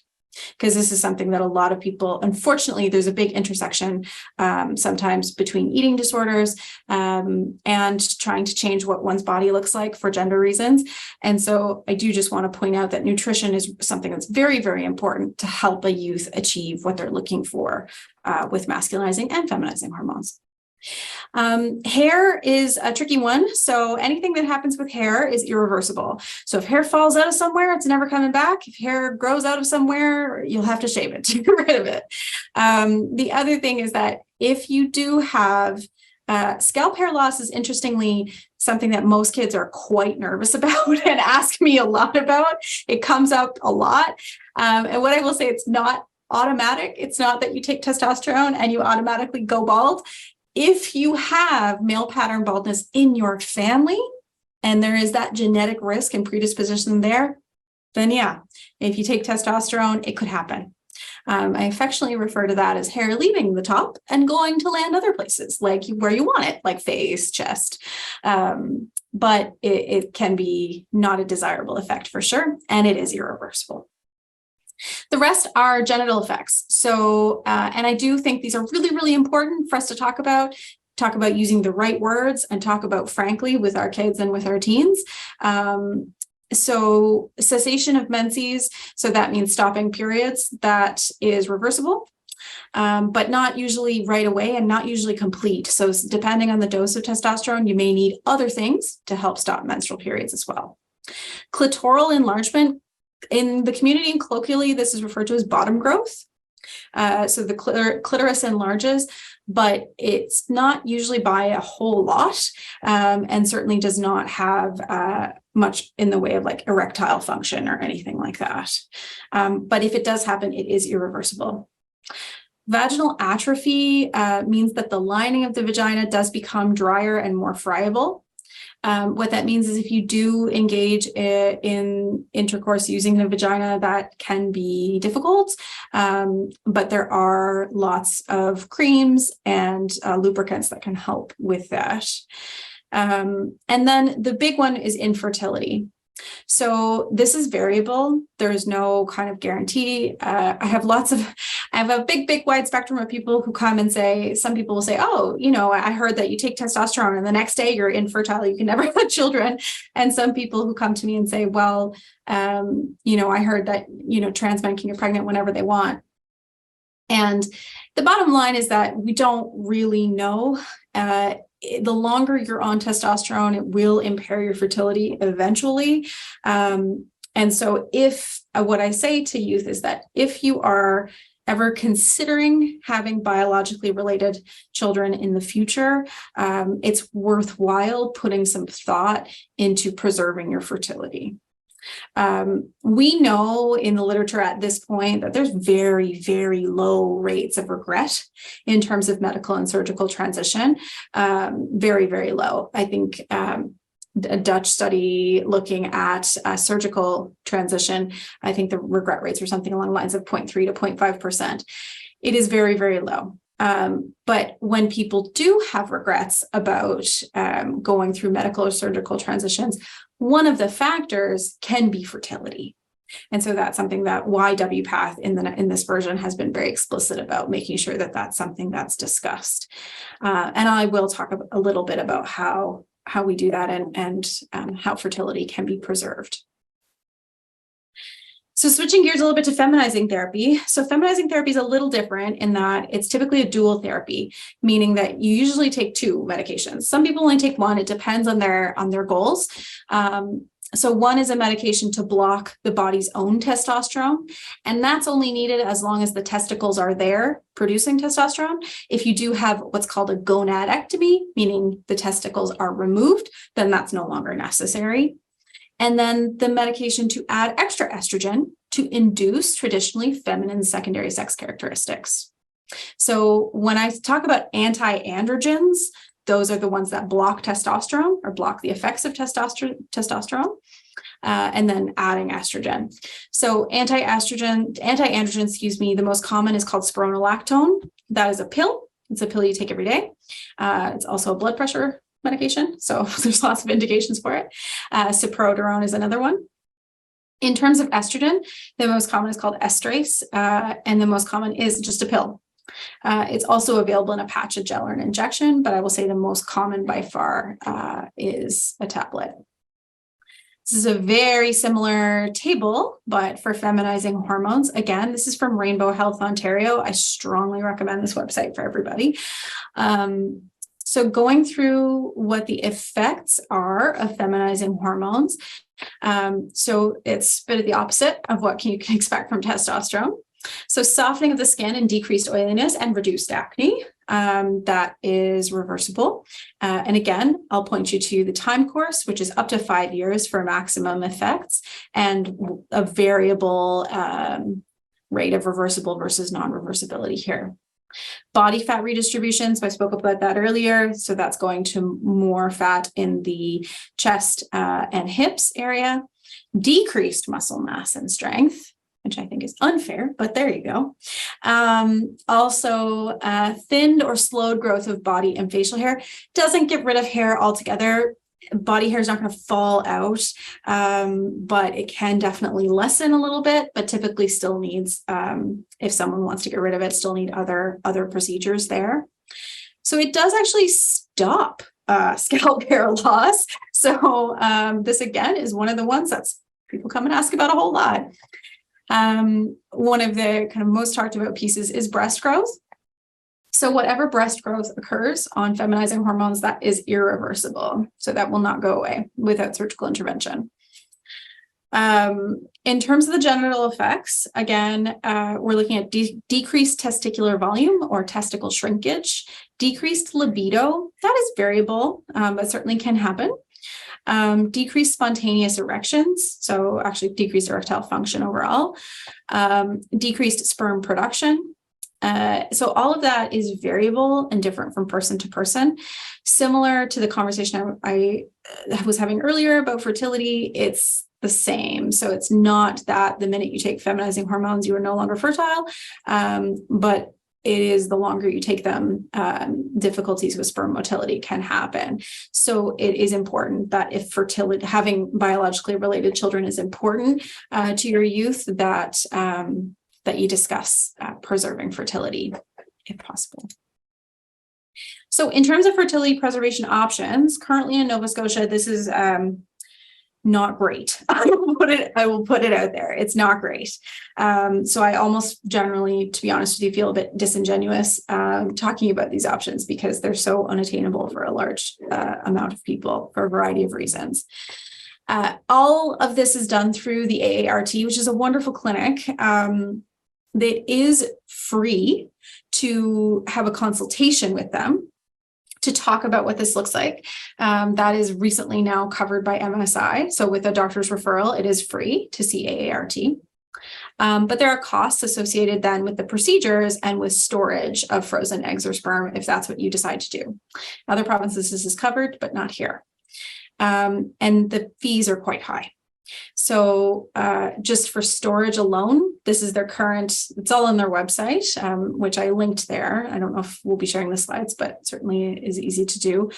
Because this is something that a lot of people, unfortunately, there's a big intersection sometimes between eating disorders and trying to change what one's body looks like for gender reasons. And so I do just want to point out that nutrition is something that's very, very important to help a youth achieve what they're looking for with masculinizing and feminizing hormones. Hair is a tricky one. So anything that happens with hair is irreversible. So if hair falls out of somewhere, it's never coming back. If hair grows out of somewhere, you'll have to shave it to get rid of it. The other thing is that if you do have scalp hair loss is interestingly something that most kids are quite nervous about and ask me a lot about. It comes up a lot. And what I will say, it's not automatic. It's not that you take testosterone and you automatically go bald. If you have male pattern baldness in your family, and there is that genetic risk and predisposition there, then yeah, if you take testosterone, it could happen. I affectionately refer to that as hair leaving the top and going to land other places, like where you want it, like face, chest. But it can be not a desirable effect for sure, and it is irreversible. The rest are genital effects. So, and I do think these are really, really important for us to talk about using the right words and talk about frankly with our kids and with our teens. So cessation of menses, so that means stopping periods, that is reversible, but not usually right away and not usually complete. So depending on the dose of testosterone, you may need other things to help stop menstrual periods as well. Clitoral enlargement. In the community and colloquially, this is referred to as bottom growth. So the clitoris enlarges, but it's not usually by a whole lot, and certainly does not have much in the way of like erectile function or anything like that. But if it does happen, it is irreversible. Vaginal atrophy means that the lining of the vagina does become drier and more friable. What that means is if you do engage in intercourse using the vagina, that can be difficult, but there are lots of creams and lubricants that can help with that. And then the big one is infertility. So this is variable. There is no kind of guarantee. I have a big wide spectrum of people who come and say, some people will say, oh, I heard that you take testosterone and the next day you're infertile, you can never have children. And some people who come to me and say, well, I heard that, trans men can get pregnant whenever they want. And the bottom line is that we don't really know. the longer you're on testosterone, it will impair your fertility eventually. And so what I say to youth is that if you are ever considering having biologically related children in the future, it's worthwhile putting some thought into preserving your fertility. We know in the literature at this point that there's very, very low rates of regret in terms of medical and surgical transition. Very, very low. I think a Dutch study looking at surgical transition, I think the regret rates are something along the lines of 0.3 to 0.5%. It is very, very low. But when people do have regrets about going through medical or surgical transitions, one of the factors can be fertility. And so that's something that WPATH in this version has been very explicit about, making sure that that's something that's discussed. And I will talk a little bit about how we do that and how fertility can be preserved. So switching gears a little bit to feminizing therapy. So feminizing therapy is a little different in that it's typically a dual therapy, meaning that you usually take 2 medications. Some people only take 1. It depends on their goals. So one is a medication to block the body's own testosterone, and that's only needed as long as the testicles are there producing testosterone. If you do have what's called a gonadectomy, meaning the testicles are removed, then that's no longer necessary. And then the medication to add extra estrogen to induce traditionally feminine secondary sex characteristics. So when I talk about anti-androgens, those are the ones that block testosterone or block the effects of testosterone, and then adding estrogen. So anti-androgen, the most common is called spironolactone. That is a pill. It's a pill you take every day. It's also a blood pressure medication, so there's lots of indications for it. Cyproterone is another one. In terms of estrogen, the most common is called estrase, and the most common is just a pill. It's also available in a patch, a gel, or an injection, but I will say the most common by far is a tablet. This is a very similar table, but for feminizing hormones. Again, this is from Rainbow Health Ontario. I strongly recommend this website for everybody. So going through what the effects are of feminizing hormones. So it's a bit of the opposite of what you can expect from testosterone. So softening of the skin and decreased oiliness and reduced acne, that is reversible. And again, I'll point you to the time course, which is up to 5 years for maximum effects and a variable rate of reversible versus non-reversibility here. Body fat redistribution, so I spoke about that earlier. So that's going to more fat in the chest and hips area. Decreased muscle mass and strength, which I think is unfair, but there you go. Also, thinned or slowed growth of body and facial hair. Doesn't get rid of hair altogether. Body hair is not going to fall out, but it can definitely lessen a little bit, but typically still needs, if someone wants to get rid of it, still need other procedures there. So it does actually stop scalp hair loss. So this again is one of the ones that's people come and ask about a whole lot. One of the kind of most talked about pieces is breast growth. So whatever breast growth occurs on feminizing hormones, that is irreversible. So that will not go away without surgical intervention. In terms of the genital effects, again, we're looking at decreased testicular volume or testicle shrinkage, decreased libido. That is variable, but certainly can happen. Decreased spontaneous erections, so actually decreased erectile function overall, decreased sperm production. So all of that is variable and different from person to person. Similar to the conversation I was having earlier about fertility, it's the same. So it's not that the minute you take feminizing hormones, you are no longer fertile, but it is the longer you take them, difficulties with sperm motility can happen. So it is important that if fertility, having biologically related children is important to your youth, that you discuss preserving fertility if possible. So in terms of fertility preservation options, currently in Nova Scotia, this is not great. I will put it out there. It's not great. So I almost generally, to be honest with you, feel a bit disingenuous talking about these options because they're so unattainable for a large amount of people for a variety of reasons. All of this is done through the AART, which is a wonderful clinic. That is free to have a consultation with them to talk about what this looks like. That is recently now covered by MSI. So with a doctor's referral, it is free to see AART. But there are costs associated then with the procedures and with storage of frozen eggs or sperm, if that's what you decide to do. Other provinces, this is covered, but not here. And the fees are quite high. So just for storage alone, this is their current, it's all on their website, which I linked there. I don't know if we'll be sharing the slides, but certainly is easy to do.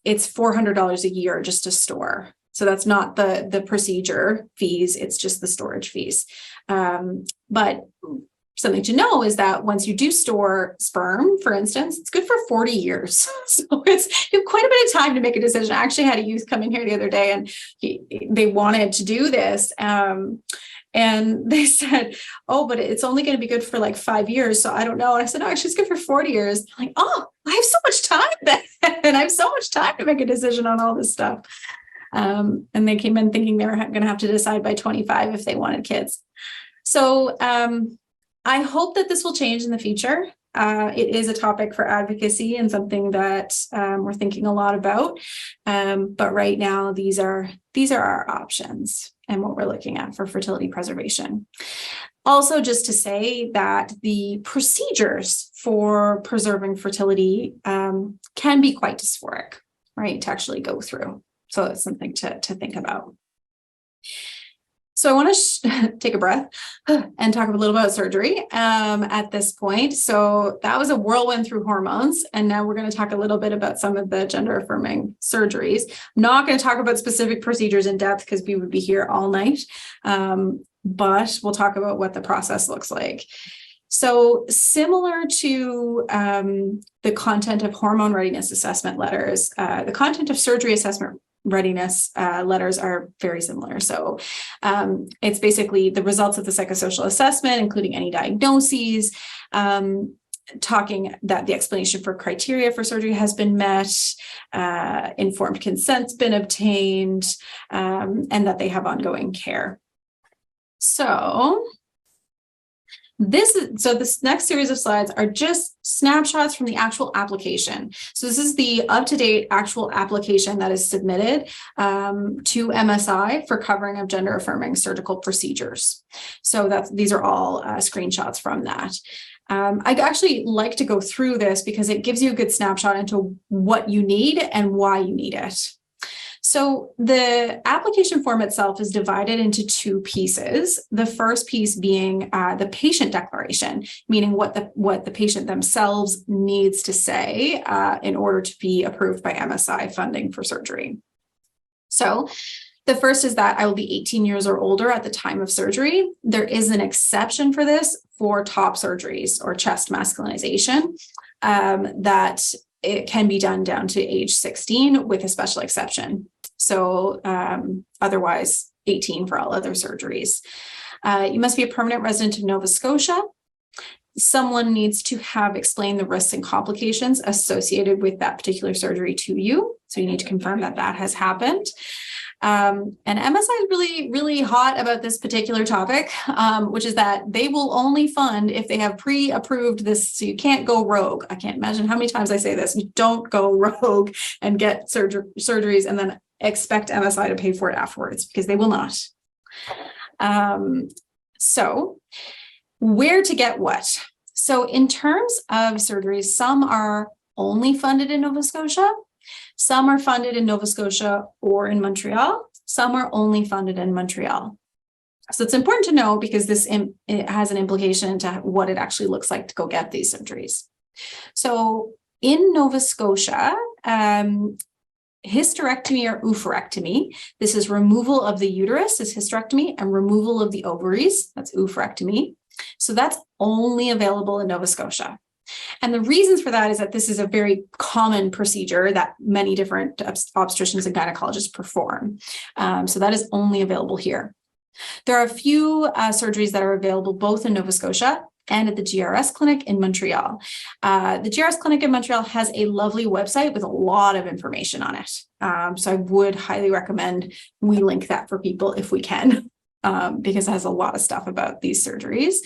It's $400 a year just to store. So that's not the procedure fees, it's just the storage fees. But something to know is that once you do store sperm, for instance, it's good for 40 years. So it's you have quite a bit of time to make a decision. I actually had a youth come in here the other day and they wanted to do this. And they said, oh, but it's only going to be good for like 5 years. So I don't know. And I said, no, actually it's good for 40 years. I'm like, oh, I have so much time then. And I have so much time to make a decision on all this stuff. And they came in thinking they were going to have to decide by 25 if they wanted kids. So, I hope that this will change in the future. It is a topic for advocacy and something that we're thinking a lot about. But right now, these are our options and what we're looking at for fertility preservation. Also, just to say that the procedures for preserving fertility can be quite dysphoric, right, to actually go through. So it's something to think about. So I want to take a breath and talk a little about surgery at this point. So that was a whirlwind through hormones. And now we're going to talk a little bit about some of the gender affirming surgeries. I'm not going to talk about specific procedures in depth because we would be here all night. But we'll talk about what the process looks like. So similar to the content of hormone readiness assessment letters, the content of surgery assessment readiness letters are very similar. So it's basically the results of the psychosocial assessment, including any diagnoses, talking that the explanation for criteria for surgery has been met, informed consent's been obtained, and that they have ongoing care. So this next series of slides are just snapshots from the actual application. So this is the up-to-date actual application that is submitted to MSI for covering of gender affirming surgical procedures. So these are all screenshots from that. I'd actually like to go through this because it gives you a good snapshot into what you need and why you need it. So the application form itself is divided into two pieces. The first piece being the patient declaration, meaning what the patient themselves needs to say in order to be approved by MSI funding for surgery. So the first is that I will be 18 years or older at the time of surgery. There is an exception for this for top surgeries or chest masculinization that it can be done down to age 16 with a special exception. So otherwise 18 for all other surgeries. You must be a permanent resident of Nova Scotia. Someone needs to have explained the risks and complications associated with that particular surgery to you. So you need to confirm that that has happened. And MSI is really, really hot about this particular topic, which is that they will only fund if they have pre-approved this. So you can't go rogue. I can't imagine how many times I say this. You don't go rogue and get surgeries and then expect MSI to pay for it afterwards, because they will not. So where to get what? So in terms of surgeries, some are only funded in Nova Scotia. Some are funded in Nova Scotia or in Montreal. Some are only funded in Montreal. So it's important to know because it has an implication to what it actually looks like to go get these surgeries. So in Nova Scotia, hysterectomy or oophorectomy, this is removal of the uterus, is hysterectomy, and removal of the ovaries, that's oophorectomy. So that's only available in Nova Scotia. And the reasons for that is that this is a very common procedure that many different obstetricians and gynecologists perform. So that is only available here. There are a few surgeries that are available both in Nova Scotia and at the GRS clinic in Montreal. The GRS clinic in Montreal has a lovely website with a lot of information on it. So I would highly recommend we link that for people if we can, because it has a lot of stuff about these surgeries.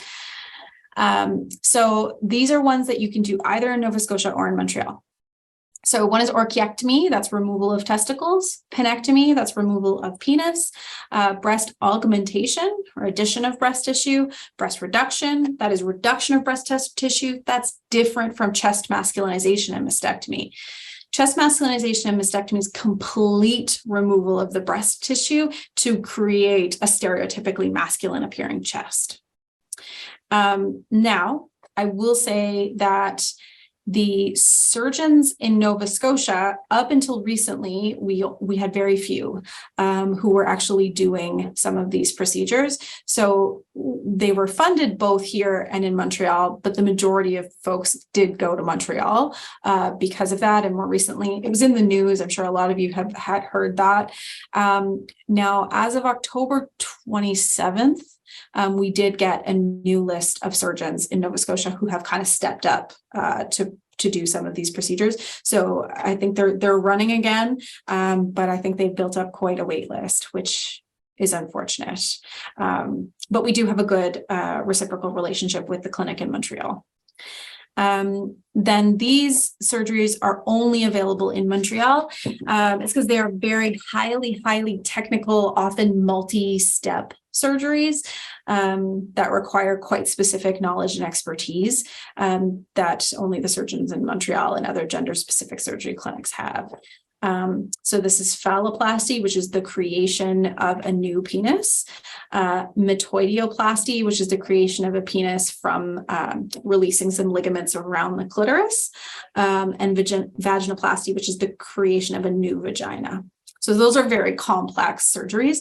So these are ones that you can do either in Nova Scotia or in Montreal. So one is orchiectomy, that's removal of testicles; penectomy, that's removal of penis; breast augmentation or addition of breast tissue; breast reduction, that is reduction of breast tissue. That's different from chest masculinization and mastectomy. Chest masculinization and mastectomy is complete removal of the breast tissue to create a stereotypically masculine appearing chest. Now, I will say that the surgeons in Nova Scotia, up until recently, we had very few who were actually doing some of these procedures. So they were funded both here and in Montreal, but the majority of folks did go to Montreal because of that. And more recently, it was in the news. I'm sure a lot of you had heard that. Now, as of October 27th, we did get a new list of surgeons in Nova Scotia who have kind of stepped up to do some of these procedures. So I think they're running again, but I think they've built up quite a wait list, which is unfortunate. But we do have a good reciprocal relationship with the clinic in Montreal. Then these surgeries are only available in Montreal. It's because they are very highly technical, often multi-step surgeries that require quite specific knowledge and expertise that only the surgeons in Montreal and other gender-specific surgery clinics have. So this is phalloplasty, which is the creation of a new penis; metoidioplasty, which is the creation of a penis from releasing some ligaments around the clitoris; and vaginoplasty, which is the creation of a new vagina. So those are very complex surgeries.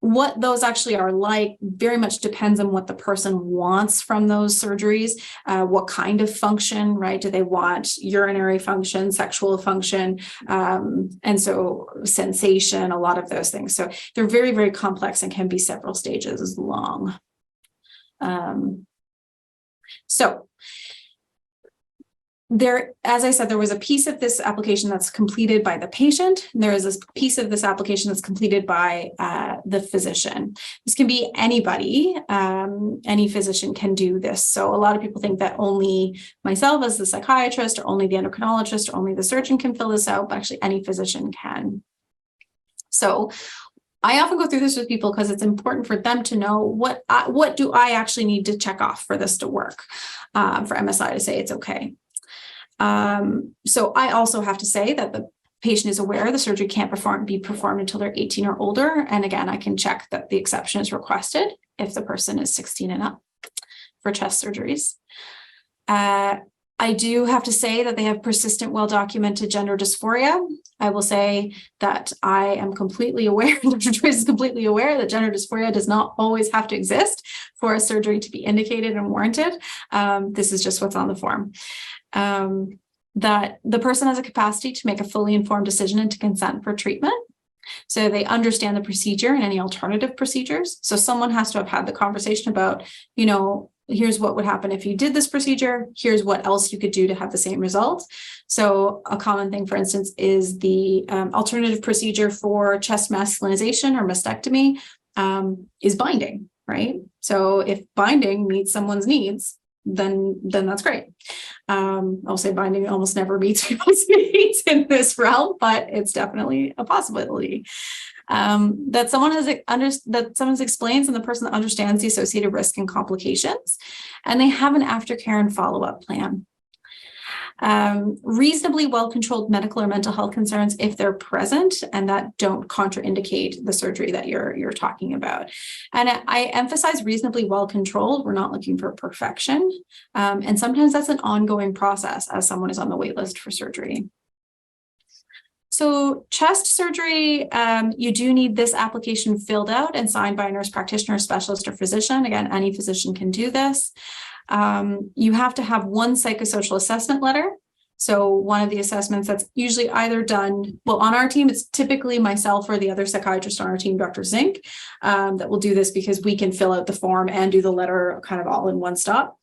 What those actually are like very much depends on what the person wants from those surgeries, what kind of function, right? Do they want urinary function, sexual function, and so sensation, a lot of those things. So they're very complex and can be several stages long. So there, as I said, there was a piece of this application that's completed by the patient, and there is this piece of this application that's completed by the physician. This can be anybody, any physician can do this. So a lot of people think that only myself as the psychiatrist, or only the endocrinologist, or only the surgeon can fill this out, but actually any physician can. So I often go through this with people because it's important for them to know what do I actually need to check off for this to work, for MSI to say it's okay. So I also have to say that the patient is aware the surgery can't be performed until they're 18 or older. And again, I can check that the exception is requested if the person is 16 and up for chest surgeries. I do have to say that they have persistent, well-documented gender dysphoria. I will say that I am completely aware, Dr. Joyce is completely aware that gender dysphoria does not always have to exist for a surgery to be indicated and warranted. This is just what's on the form. That the person has a capacity to make a fully informed decision and to consent for treatment. So they understand the procedure and any alternative procedures. So someone has to have had the conversation about, you know, here's what would happen if you did this procedure. Here's what else you could do to have the same result. So a common thing, for instance, is the alternative procedure for chest masculinization or mastectomy is binding, right? So if binding meets someone's needs, then that's great. I'll say binding almost never meets people's needs in this realm, but it's definitely a possibility. That someone explains and the person understands the associated risk and complications, and they have an aftercare and follow-up plan. Reasonably well-controlled medical or mental health concerns if they're present and that don't contraindicate the surgery that you're talking about. And I emphasize reasonably well-controlled. We're not looking for perfection. And sometimes that's an ongoing process as someone is on the wait list for surgery. So chest surgery, you do need this application filled out and signed by a nurse practitioner, specialist, or physician. Again, any physician can do this. You have to have one psychosocial assessment letter. So one of the assessments that's usually either done, well, on our team, it's typically myself or the other psychiatrist on our team, Dr. Zink, that will do this because we can fill out the form and do the letter kind of all in one stop.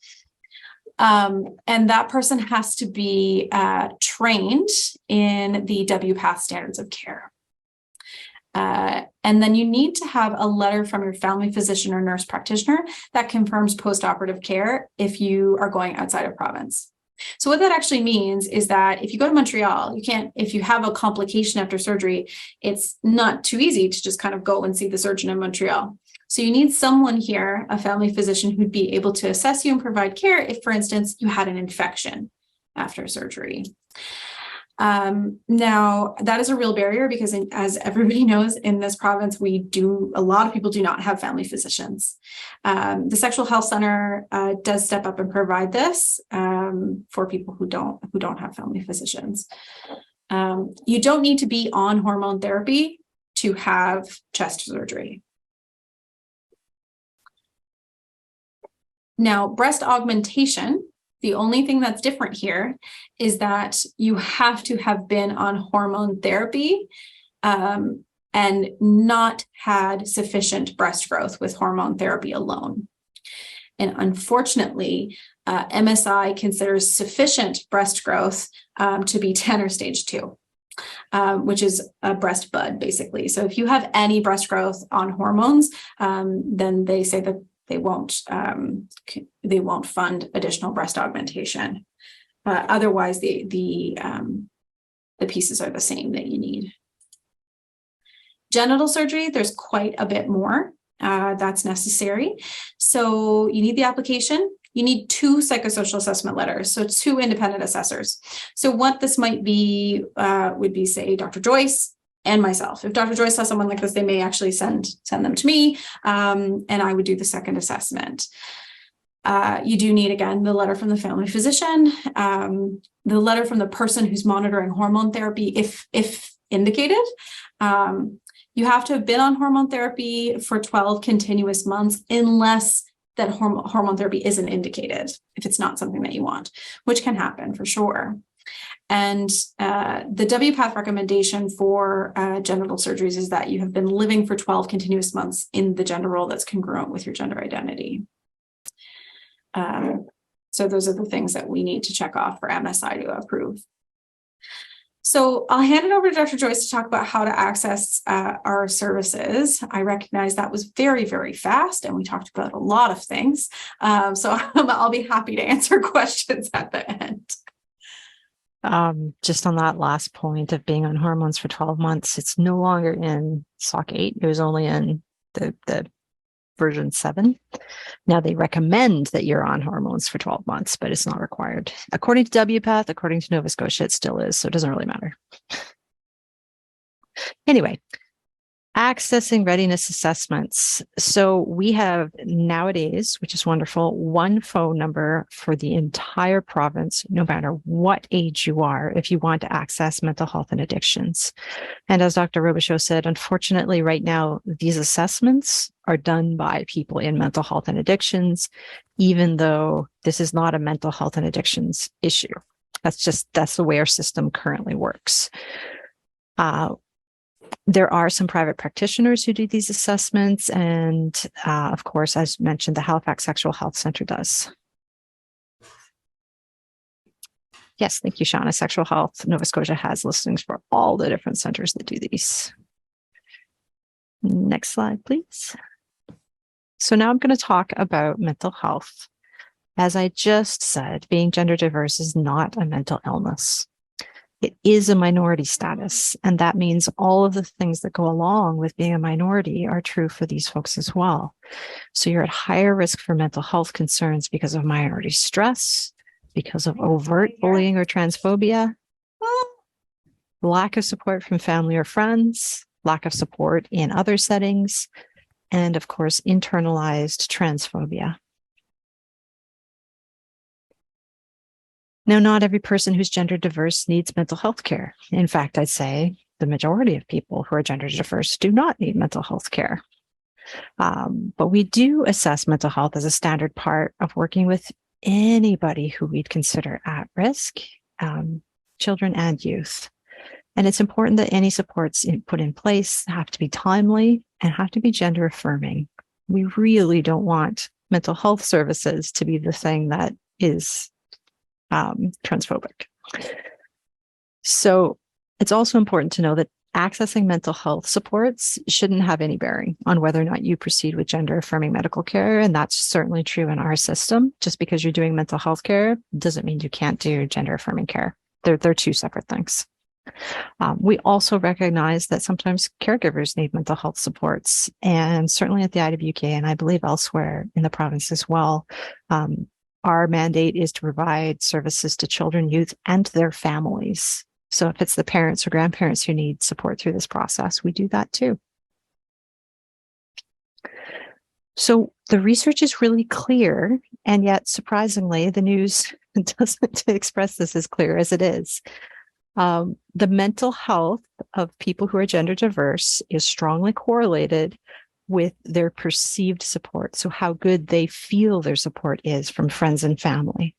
And that person has to be trained in the WPATH standards of care. And then you need to have a letter from your family physician or nurse practitioner that confirms post-operative care if you are going outside of province. So what that actually means is that if you go to Montreal, if you have a complication after surgery, it's not too easy to just kind of go and see the surgeon in Montreal. So you need someone here, a family physician, who'd be able to assess you and provide care if, for instance, you had an infection after surgery. Now, that is a real barrier because, as everybody knows, in this province, a lot of people do not have family physicians. The Sexual Health Center does step up and provide this for people who don't have family physicians. You don't need to be on hormone therapy to have chest surgery. Now, breast augmentation, the only thing that's different here is that you have to have been on hormone therapy and not had sufficient breast growth with hormone therapy alone. And unfortunately, MSI considers sufficient breast growth to be 10 or stage 2, which is a breast bud, basically. So if you have any breast growth on hormones, then they say that they won't fund additional breast augmentation. Otherwise, the pieces are the same that you need. Genital surgery, there's quite a bit more that's necessary. So you need the application. You need 2 psychosocial assessment letters, so 2 independent assessors. So what this might be would be, say, Dr. Joyce and myself. If Dr. Joyce saw someone like this, they may actually send them to me, and I would do the second assessment. You do need, again, the letter from the family physician, the letter from the person who's monitoring hormone therapy, if indicated. You have to have been on hormone therapy for 12 continuous months, unless that hormone therapy isn't indicated, if it's not something that you want, which can happen for sure. And the WPATH recommendation for genital surgeries is that you have been living for 12 continuous months in the gender role that's congruent with your gender identity. So those are the things that we need to check off for MSI to approve. So I'll hand it over to Dr. Joyce to talk about how to access our services. I recognize that was very, very fast, and we talked about a lot of things. So I'll be happy to answer questions at the end. Just on that last point of being on hormones for 12 months, it's no longer in SOC 8. It was only in the version 7. Now they recommend that you're on hormones for 12 months, but it's not required. According to WPATH, according to Nova Scotia, it still is, so it doesn't really matter. Anyway, accessing readiness assessments. So we have nowadays, which is wonderful, one phone number for the entire province, no matter what age you are, if you want to access mental health and addictions. And as Dr. Robichaud said, unfortunately, right now, these assessments are done by people in mental health and addictions, even though this is not a mental health and addictions issue. That's the way our system currently works. There are some private practitioners who do these assessments. And of course, as mentioned, the Halifax Sexual Health Center does. Yes, thank you, Shauna. Sexual Health Nova Scotia has listings for all the different centers that do these. Next slide, please. So now I'm going to talk about mental health. As I just said, being gender diverse is not a mental illness. It is a minority status, and that means all of the things that go along with being a minority are true for these folks as well. So you're at higher risk for mental health concerns because of minority stress, because of overt bullying or transphobia, lack of support from family or friends, lack of support in other settings, and of course, internalized transphobia. Now, not every person who's gender diverse needs mental health care. In fact, I'd say the majority of people who are gender diverse do not need mental health care. But we do assess mental health as a standard part of working with anybody who we'd consider at risk, children and youth. And it's important that any supports put in place have to be timely and have to be gender affirming. We really don't want mental health services to be the thing that is transphobic. So it's also important to know that accessing mental health supports shouldn't have any bearing on whether or not you proceed with gender affirming medical care. And that's certainly true in our system. Just because you're doing mental health care doesn't mean you can't do gender affirming care. They're two separate things. We also recognize that sometimes caregivers need mental health supports, and certainly at the IWK, and I believe elsewhere in the province as well, our mandate is to provide services to children, youth, and their families. So if it's the parents or grandparents who need support through this process, we do that too. So the research is really clear, and yet surprisingly, the news doesn't express this as clear as it is. The mental health of people who are gender diverse is strongly correlated with their perceived support. So how good they feel their support is from friends and family.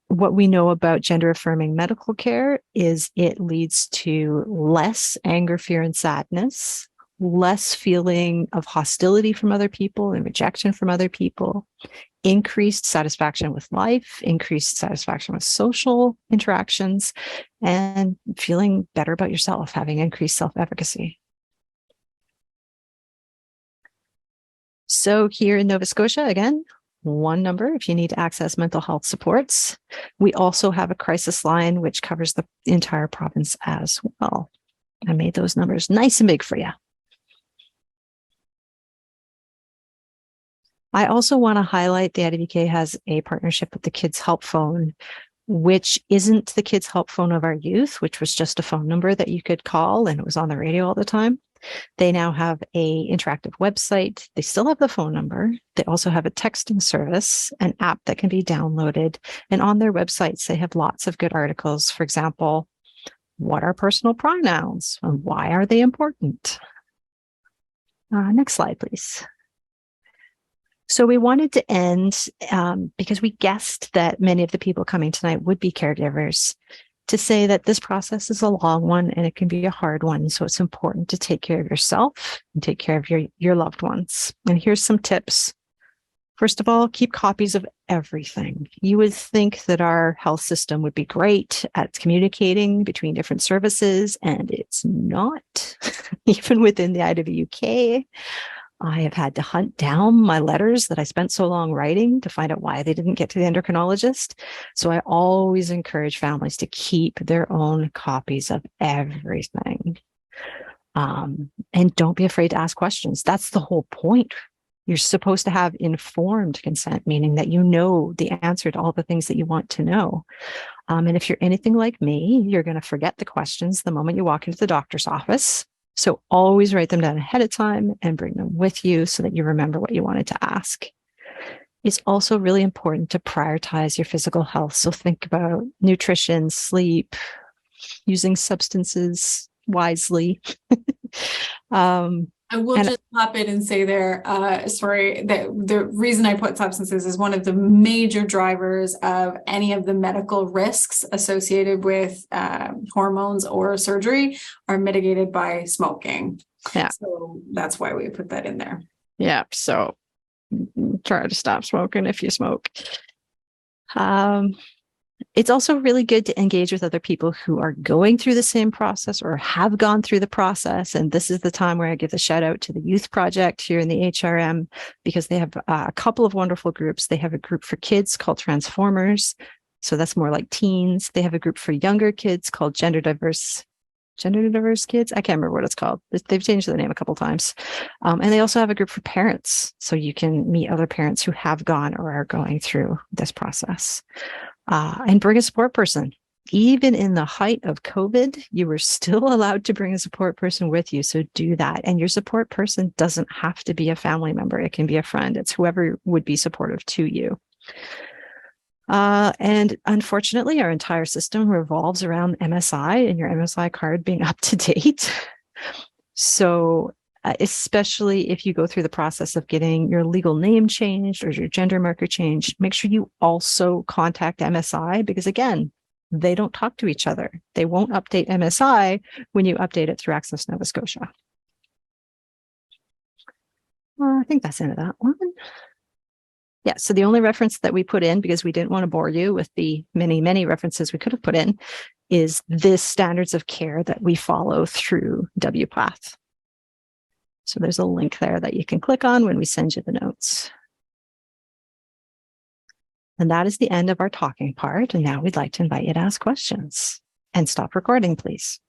What we know about gender affirming medical care is it leads to less anger, fear, and sadness, less feeling of hostility from other people and rejection from other people, increased satisfaction with life, increased satisfaction with social interactions, and feeling better about yourself, having increased self-efficacy. So here in Nova Scotia, again, one number if you need to access mental health supports. We also have a crisis line which covers the entire province as well. I made those numbers nice and big for you. I also want to highlight the IWK has a partnership with the Kids Help Phone, which isn't the Kids Help Phone of our youth, which was just a phone number that you could call and it was on the radio all the time. They now have an interactive website. They still have the phone number. They also have a texting service, an app that can be downloaded. And on their websites, they have lots of good articles. For example, what are personal pronouns and why are they important? Next slide, please. So we wanted to end because we guessed that many of the people coming tonight would be caregivers, to say that this process is a long one and it can be a hard one. So it's important to take care of yourself and take care of your loved ones. And here's some tips. First of all, keep copies of everything. You would think that our health system would be great at communicating between different services, and it's not. Even within the IWK, I have had to hunt down my letters that I spent so long writing to find out why they didn't get to the endocrinologist. So I always encourage families to keep their own copies of everything. And don't be afraid to ask questions. That's the whole point. You're supposed to have informed consent, meaning that you know the answer to all the things that you want to know. And if you're anything like me, you're going to forget the questions the moment you walk into the doctor's office. So always write them down ahead of time and bring them with you so that you remember what you wanted to ask. It's also really important to prioritize your physical health. So think about nutrition, sleep, using substances wisely. I will just pop in and say there, sorry, that the reason I put substances is one of the major drivers of any of the medical risks associated with hormones or surgery are mitigated by smoking. Yeah. So that's why we put that in there. Yeah. So try to stop smoking if you smoke. It's also really good to engage with other people who are going through the same process or have gone through the process. And this is the time where I give a shout out to the Youth Project here in the HRM, because they have a couple of wonderful groups. They have a group for kids called Transformers. So that's more like teens. They have a group for younger kids called Gender Diverse Kids. I can't remember what it's called. They've changed the name a couple of times. And they also have a group for parents. So you can meet other parents who have gone or are going through this process. And bring a support person. Even in the height of COVID, you were still allowed to bring a support person with you. So do that. And your support person doesn't have to be a family member. It can be a friend. It's whoever would be supportive to you. And unfortunately, our entire system revolves around MSI and your MSI card being up to date. So especially if you go through the process of getting your legal name changed or your gender marker changed. Make sure you also contact MSI because, again, they don't talk to each other. They won't update MSI when you update it through Access Nova Scotia. I think that's the end of that one. Yeah, so the only reference that we put in, because we didn't want to bore you with the many, many references we could have put in, is this standards of care that we follow through WPATH. So there's a link there that you can click on when we send you the notes. And that is the end of our talking part. And now we'd like to invite you to ask questions. And stop recording, please.